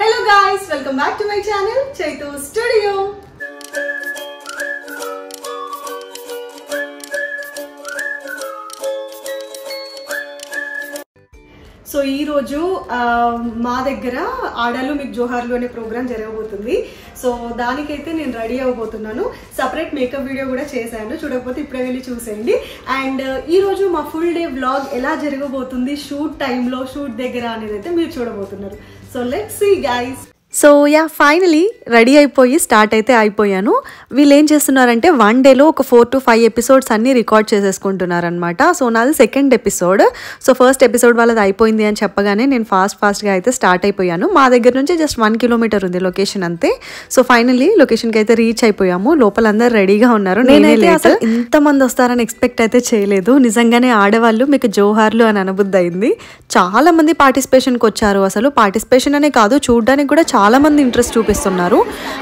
Hello guys, welcome back to my channel Chaitu Studio. So ఈ రోజు మా దగ్గర ఆడాలు మీకు జోహార్లు అనే ప్రోగ్రామ్ జరగబోతుంది. సో దానికైతే నేను రెడీ అవ్వబోతున్నాను. సపరేట్ మేకప్ వీడియో కూడా చేశాను, చూడకపోతే ఇప్పుడే వెళ్ళి చూసేయండి. అండ్ ఈ రోజు మా ఫుల్ డే వ్లాగ్ ఎలా జరగబోతుంది, షూట్ టైంలో, షూట్ దగ్గర అనేది అయితే మీరు చూడబోతున్నారు. So let's see guys. So yeah finally ready అయిపోయి స్టార్ట్ అయితే అయిపోయాను. వీళ్ళు ఏం చేస్తున్నారంటే వన్ డేలో ఒక 4 to 5 ఎపిసోడ్స్ అన్నీ రికార్డ్ చేసేసుకుంటున్నారనమాట. సో నాది second episode. So first episode వాళ్ళది అయిపోయింది అని చెప్పగానే నేను ఫాస్ట్గా అయితే స్టార్ట్ అయిపోయాను. మా దగ్గర నుంచి జస్ట్ 1 kilometer ఉంది లొకేషన్ అంతే. సో ఫైనలీ లొకేషన్కి అయితే రీచ్ అయిపోయాము. లోపల అందరు రెడీగా ఉన్నారు. నేనైతే అసలు ఇంతమంది వస్తారని ఎక్స్పెక్ట్ అయితే చేయలేదు. నిజంగానే ఆడవాళ్ళు మీకు జోహార్లు అని అనబుద్ధి అయింది. చాలా మంది పార్టిసిపేషన్కి వచ్చారు. అసలు పార్టిసిపేషన్ అనే కాదు, చూడడానికి కూడా చాలా మంది ఇంట్రెస్ట్ చూపిస్తున్నారు.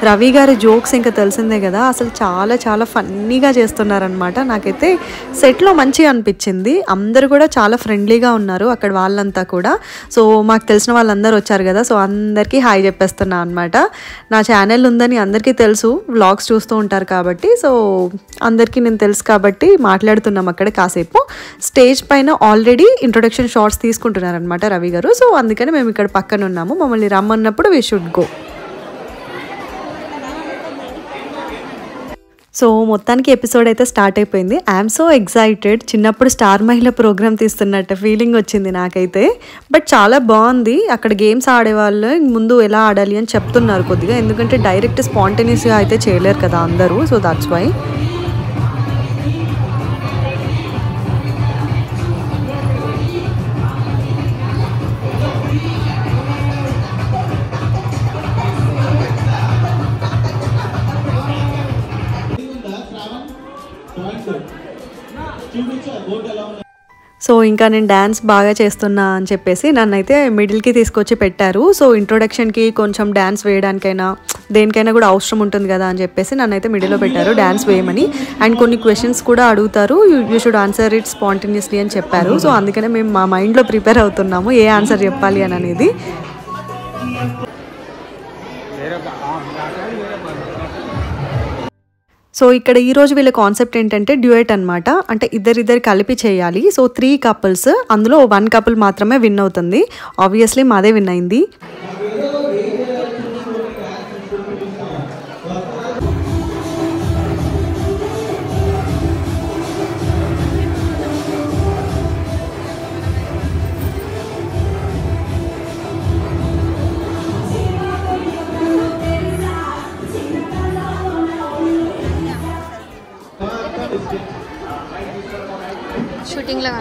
రవి గారి జోక్స్ ఇంకా తెలిసిందే కదా, అసలు చాలా ఫన్నీగా చేస్తున్నారనమాట. నాకైతే సెట్లో మంచిగా అనిపించింది. అందరూ కూడా చాలా ఫ్రెండ్లీగా ఉన్నారు అక్కడ వాళ్ళంతా కూడా. సో మాకు తెలిసిన వాళ్ళందరూ వచ్చారు కదా, సో అందరికీ హాయ్ చెప్పేస్తున్నా అనమాట. నా ఛానల్ ఉందని అందరికీ తెలుసు, వ్లాగ్స్ చూస్తూ ఉంటారు కాబట్టి. సో అందరికీ నేను తెలుసు కాబట్టి మాట్లాడుతున్నాం అక్కడ కాసేపు. స్టేజ్ పైన ఆల్రెడీ ఇంట్రొడక్షన్ షార్ట్స్ తీసుకుంటున్నారనమాట రవి గారు. సో అందుకని మేము ఇక్కడ పక్కన ఉన్నాము. మమ్మల్ని రమ్మన్నప్పుడు వీ షుడ్ గో. సో మొత్తానికి ఎపిసోడ్ అయితే స్టార్ట్ అయిపోయింది. I'm so excited. చిన్నప్పుడు స్టార్ మహిళ ప్రోగ్రామ్ తీస్తున్నట్టు ఫీలింగ్ వచ్చింది నాకైతే. బట్ చాలా బాగుంది. అక్కడ గేమ్స్ ఆడేవాళ్ళు ముందు ఎలా ఆడాలి అని చెప్తున్నారు కొద్దిగా, ఎందుకంటే డైరెక్ట్ స్పాంటేనియస్గా అయితే చేయలేరు కదా అందరూ. So that's why. సో ఇంకా నేను డ్యాన్స్ బాగా చేస్తున్నా అని చెప్పేసి నన్నైతే మిడిల్కి తీసుకొచ్చి పెట్టారు. సో ఇంట్రొడక్షన్కి కొంచెం డ్యాన్స్ వేయడానికైనా దేనికైనా కూడా అవసరం ఉంటుంది కదా అని చెప్పేసి నన్నైతే మిడిల్లో పెట్టారు డ్యాన్స్ వేయమని. అండ్ కొన్ని క్వశ్చన్స్ కూడా అడుగుతారు, you should answer it spontaneously అని చెప్పారు. సో అందుకనే మేము మా మైండ్లో ప్రిపేర్ అవుతున్నాము ఏ ఆన్సర్ చెప్పాలి అని అనేది. సో ఇక్కడ ఈరోజు వీళ్ళ కాన్సెప్ట్ ఏంటంటే డ్యూయట్ అనమాట. అంటే ఇద్దరిద్దరు కలిపి చేయాలి. సో 3 couples, అందులో 1 couple మాత్రమే విన్ అవుతుంది. ఆబ్వియస్లీ మాదే విన్ అయింది. షూటింగ్ లో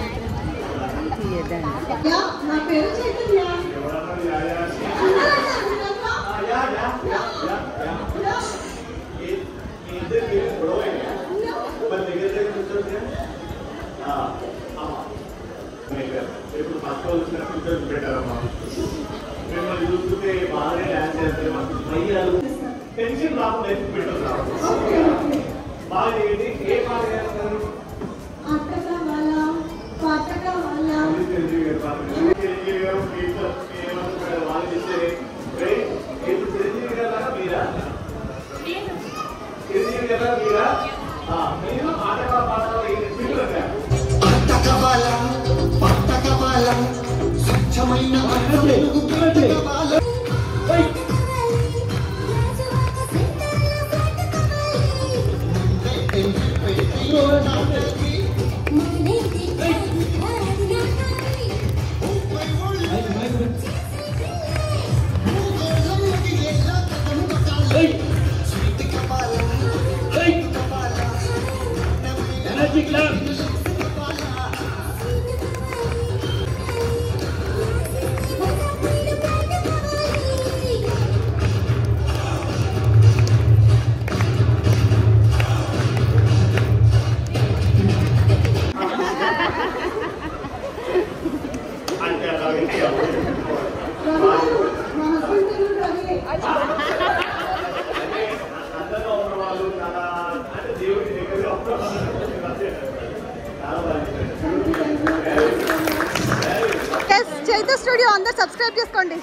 Chaitu Studio అందరూ సబ్స్క్రైబ్ చేసుకోండి.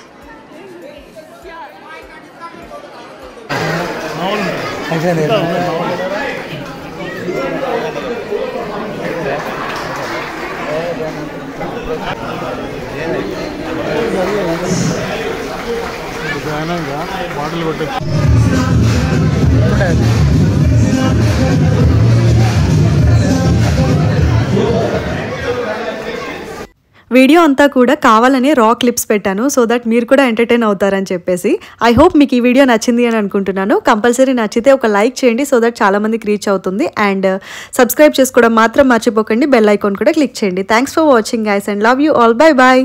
బాటిల్ కొట్టి వీడియో అంతా కూడా కావాలని రా క్లిప్స్ పెట్టాను సో దట్ మీరు కూడా ఎంటర్టైన్ అవుతారని చెప్పేసి. ఐ హోప్ మీకు ఈ వీడియో నచ్చింది అని అనుకుంటున్నాను. కంపల్సరీ నచ్చితే ఒక లైక్ చేయండి సో దట్ చాలా మందికి రీచ్ అవుతుంది. అండ్ సబ్స్క్రైబ్ చేసుకోవడం మాత్రం మర్చిపోకండి. బెల్ ఐకాన్ కూడా క్లిక్ చేయండి. Thanks for watching guys and love you all. Bye bye.